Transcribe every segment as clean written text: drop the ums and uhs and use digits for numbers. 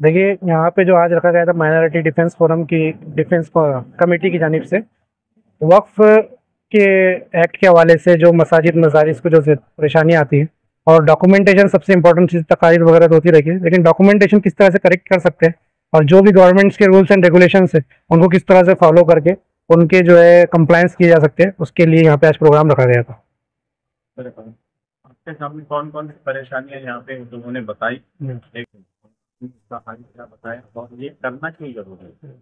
देखिए, यहाँ पे जो आज रखा गया था माइनॉरिटी डिफेंस फोरम की डिफेंस कमेटी की जानिब से वक्फ के एक्ट के हवाले से जो मसाजिद मजारिस को जो परेशानी आती है, और डॉक्यूमेंटेशन सबसे इंपॉर्टेंट चीज़, तकारीर वगैरह तो होती रहेगी, लेकिन डॉक्यूमेंटेशन किस तरह से करेक्ट कर सकते हैं और जो भी गवर्नमेंट्स के रूल्स एंड रेगुलेशंस है उनको किस तरह से फॉलो करके उनके जो है कंप्लायंस किए जा सकते हैं, उसके लिए यहाँ पे आज प्रोग्राम रखा गया था। आपके सामने कौन कौन सी परेशानियां यहाँ पे लोगों ने बताई, एक इसका हल क्या बताया और ये करना क्यों जरूरी है?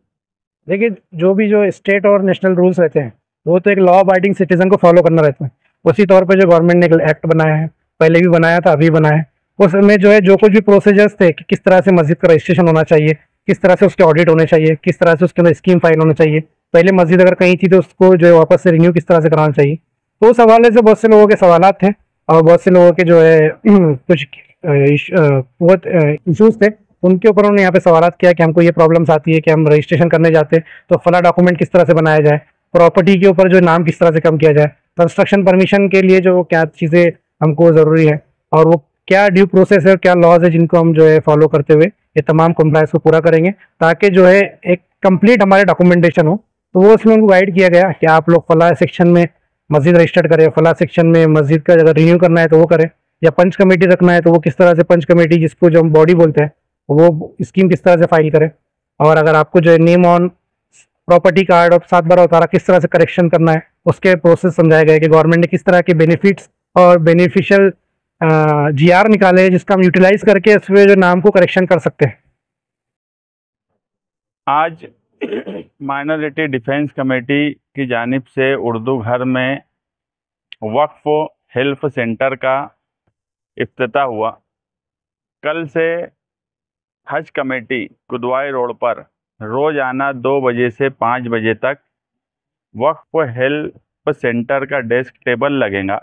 देखिए, जो भी जो स्टेट और नेशनल रूल्स रहते हैं वो तो एक लॉ अबाइडिंग सिटीजन को फॉलो करना रहता है। उसी तौर पे जो गवर्नमेंट ने एक एक्ट बनाया है, पहले भी बनाया था, अभी बनाया है, उसमें जो है जो कुछ भी प्रोसीजर्स थे कि किस तरह से मस्जिद का रजिस्ट्रेशन होना चाहिए, किस तरह से उसके ऑडिट होने चाहिए, किस तरह से उसके अंदर स्कीम फाइल होना चाहिए, पहले मस्जिद अगर कहीं थी तो उसको जो है वापस से रिन्यू किस तरह से कराना चाहिए, तो उस हवाले से बहुत से लोगों के सवाल थे और बहुत से लोगों के जो है कुछ बहुत इशूज़ थे। उनके ऊपर उन्होंने यहाँ पे सवाल किया कि हमको ये प्रॉब्लम्स आती है कि हम रजिस्ट्रेशन करने जाते हैं तो फला डॉक्यूमेंट किस तरह से बनाया जाए, प्रॉपर्टी के ऊपर जो नाम किस तरह से कम किया जाए, कंस्ट्रक्शन परमिशन के लिए जो क्या चीज़ें हमको ज़रूरी है और वो क्या ड्यू प्रोसेस है और क्या लॉज है जिनको हम जो है फॉलो करते हुए ये तमाम कंप्लायंस को पूरा करेंगे, ताकि जो है एक कंप्लीट हमारे डॉक्यूमेंटेशन हो। तो वो उसमें उनको गाइड किया गया कि आप लोग फला सेक्शन में मस्जिद रजिस्टर्ड करें, फला सेक्शन में मस्जिद का अगर रिन्यू करना है तो वो करें, या पंच कमेटी रखना है तो वो किस तरह से पंच कमेटी, जिसको जो हम बॉडी बोलते हैं, वो स्कीम किस तरह से फाइल करें, और अगर आपको जो है नेम ऑन प्रॉपर्टी कार्ड और 7/12 किस तरह से करेक्शन करना है, उसके प्रोसेस समझाया गया कि गवर्नमेंट ने किस तरह के बेनिफिट्स और बेनिफिशियल जीआर निकाले हैं जिसका हम यूटिलाइज करके इसमें जो नाम को करेक्शन कर सकते हैं। आज माइनॉरिटी डिफेंस कमेटी की जानिब से उर्दू घर में वक्फ हेल्प सेंटर का इफ्तिताह हुआ। कल से हज कमेटी कुदवाई रोड पर रोज़ाना 2 बजे से 5 बजे तक वक्फ हेल्प सेंटर का डेस्क टेबल लगेगा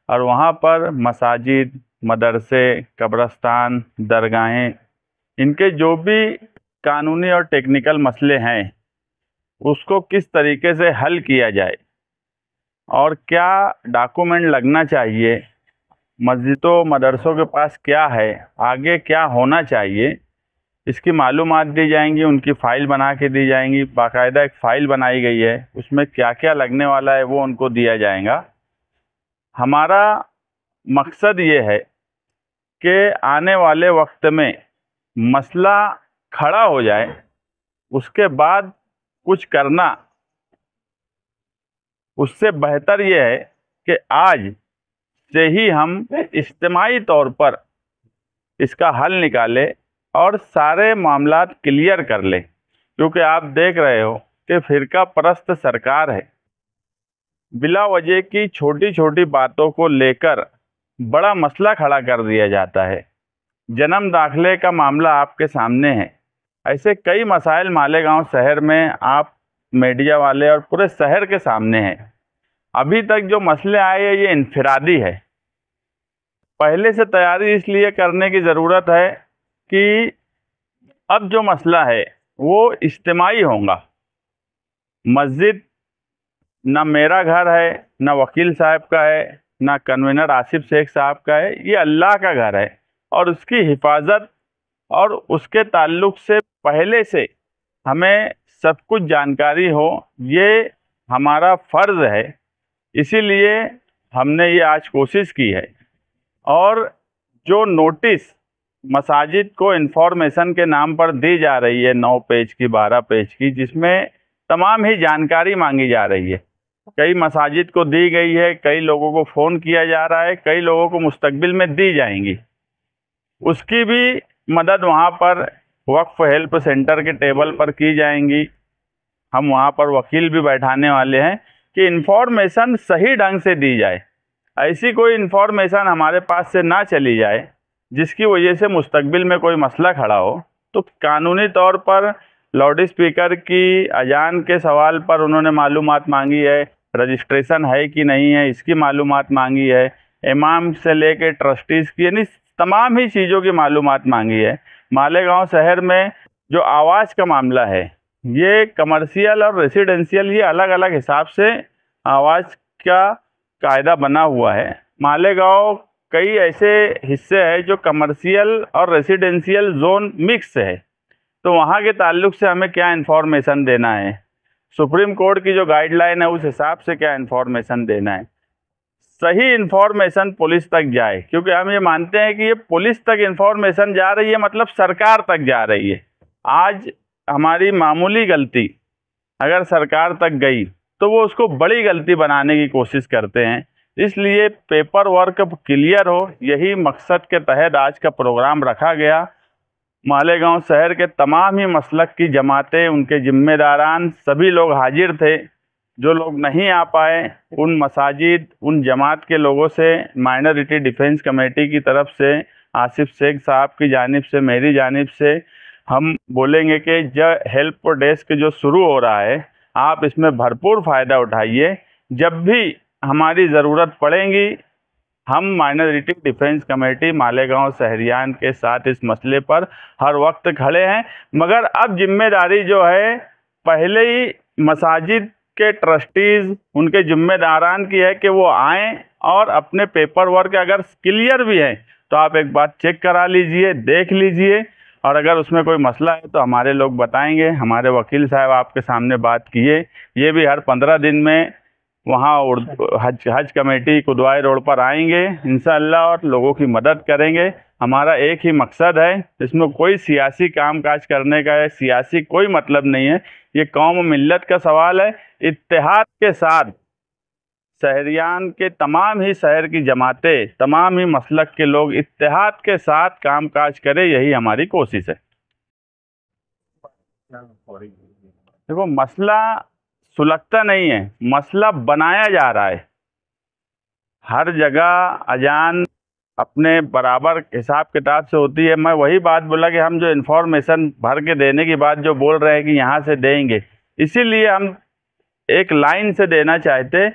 और वहाँ पर मसाजिद, मदरसे, कब्रस्तान, दरगाहें, इनके जो भी कानूनी और टेक्निकल मसले हैं उसको किस तरीके से हल किया जाए और क्या डॉक्यूमेंट लगना चाहिए, मस्जिदों मदरसों के पास क्या है, आगे क्या होना चाहिए, इसकी मालूमात दी जाएंगी, उनकी फ़ाइल बना के दी जाएंगी। बाकायदा एक फ़ाइल बनाई गई है, उसमें क्या क्या लगने वाला है वो उनको दिया जाएगा। हमारा मकसद ये है कि आने वाले वक्त में मसला खड़ा हो जाए, उसके बाद कुछ करना, उससे बेहतर ये है कि आज से ही हम इज्तिमाई तौर पर इसका हल निकालें और सारे मामलात क्लियर कर लें, क्योंकि आप देख रहे हो कि फिरका परस्त सरकार है। बिला वजह की छोटी छोटी बातों को लेकर बड़ा मसला खड़ा कर दिया जाता है। जन्म दाखिले का मामला आपके सामने है। ऐसे कई मसाइल मालेगांव शहर में आप मीडिया वाले और पूरे शहर के सामने हैं। अभी तक जो मसले आए हैं ये इनफिरादी है। पहले से तैयारी इसलिए करने की ज़रूरत है कि अब जो मसला है वो इज्तिमाई होगा। मस्जिद ना मेरा घर है, ना वकील साहब का है, ना कन्वीनर आसिफ शेख साहब का है, ये अल्लाह का घर है और उसकी हिफाजत और उसके ताल्लुक़ से पहले से हमें सब कुछ जानकारी हो, ये हमारा फ़र्ज़ है। इसीलिए हमने ये आज कोशिश की है। और जो नोटिस मसाजिद को इन्फॉर्मेशन के नाम पर दी जा रही है 9 पेज की, 12 पेज की, जिसमें तमाम ही जानकारी मांगी जा रही है, कई मसाजिद को दी गई है, कई लोगों को फ़ोन किया जा रहा है, कई लोगों को मुस्तकबिल में दी जाएंगी, उसकी भी मदद वहाँ पर वक्फ हेल्प सेंटर के टेबल पर की जाएंगी। हम वहाँ पर वकील भी बैठाने वाले हैं कि इन्फॉर्मेशन सही ढंग से दी जाए। ऐसी कोई इन्फॉर्मेशन हमारे पास से ना चली जाए जिसकी वजह से मुस्तकबिल में कोई मसला खड़ा हो। तो कानूनी तौर पर लाउड स्पीकर की अजान के सवाल पर उन्होंने मालूमात मांगी है, रजिस्ट्रेशन है कि नहीं है इसकी मालूमात मांगी है, इमाम से लेकर ट्रस्टीज़ की, यानी तमाम ही चीज़ों की मालूमात मांगी है। मालेगांव शहर में जो आवाज़ का मामला है, ये कमर्शियल और रेसिडेंशियल, ये अलग अलग हिसाब से आवाज़ का कायदा बना हुआ है। मालेगांव कई ऐसे हिस्से हैं जो कमर्शियल और रेसिडेंशियल जोन मिक्स है, तो वहाँ के ताल्लुक से हमें क्या इन्फॉर्मेशन देना है, सुप्रीम कोर्ट की जो गाइडलाइन है उस हिसाब से क्या इन्फॉर्मेशन देना है, सही इन्फॉर्मेशन पुलिस तक जाए। क्योंकि हम ये मानते हैं कि ये पुलिस तक इन्फॉर्मेशन जा रही है मतलब सरकार तक जा रही है। आज हमारी मामूली गलती अगर सरकार तक गई तो वो उसको बड़ी गलती बनाने की कोशिश करते हैं। इसलिए पेपर वर्क क्लियर हो, यही मकसद के तहत आज का प्रोग्राम रखा गया। मालेगांव शहर के तमाम ही मसलक की जमातें, उनके जिम्मेदारान सभी लोग हाजिर थे। जो लोग नहीं आ पाए उन मसाजिद, उन जमात के लोगों से, माइनॉरिटी डिफेंस कमेटी की तरफ से, आसिफ शेख साहब की जानिब से, मेरी जानिब से हम बोलेंगे कि जो हेल्प डेस्क जो शुरू हो रहा है आप इसमें भरपूर फ़ायदा उठाइए। जब भी हमारी ज़रूरत पड़ेगी हम माइनॉरिटी डिफेंस कमेटी मालेगांव शहरियान के साथ इस मसले पर हर वक्त खड़े हैं। मगर अब जिम्मेदारी जो है पहले ही मसाजिद के ट्रस्टीज़, उनके जिम्मेदारान की है कि वो आएँ और अपने पेपर वर्क अगर क्लियर भी हैं तो आप एक बार चेक करा लीजिए, देख लीजिए, और अगर उसमें कोई मसला है तो हमारे लोग बताएंगे। हमारे वकील साहब आपके सामने बात किए, ये भी हर 15 दिन में वहाँ हज कमेटी कुदवाई रोड पर आएंगे इंशाअल्लाह और लोगों की मदद करेंगे। हमारा एक ही मकसद है, इसमें कोई सियासी कामकाज करने का है, सियासी कोई मतलब नहीं है। ये कौम मिल्लत का सवाल है। इत्तेहाद के साथ शहरियान के तमाम ही शहर की जमातें, तमाम ही मसलक के लोग इत्तेहाद के साथ कामकाज करें, यही हमारी कोशिश है। देखो, मसला सुलगता नहीं है, मसला बनाया जा रहा है। हर जगह अजान अपने बराबर हिसाब किताब से होती है। मैं वही बात बोला कि हम जो इन्फॉर्मेशन भर के देने की बात जो बोल रहे हैं कि यहाँ से देंगे, इसीलिए हम एक लाइन से देना चाहते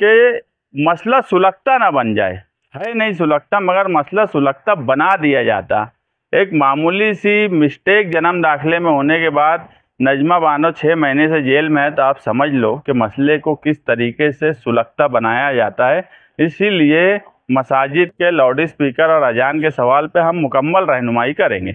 कि मसला सुलगता ना बन जाए। है नहीं सुलगता, मगर मसला सुलगता बना दिया जाता। एक मामूली सी मिस्टेक जन्म दाखिले में होने के बाद नजमा बानो 6 महीने से जेल में है, तो आप समझ लो कि मसले को किस तरीके से सुलगता बनाया जाता है। इसीलिए मसाजिद के लाउड स्पीकर और अजान के सवाल पे हम मुकम्मल रहनुमाई करेंगे।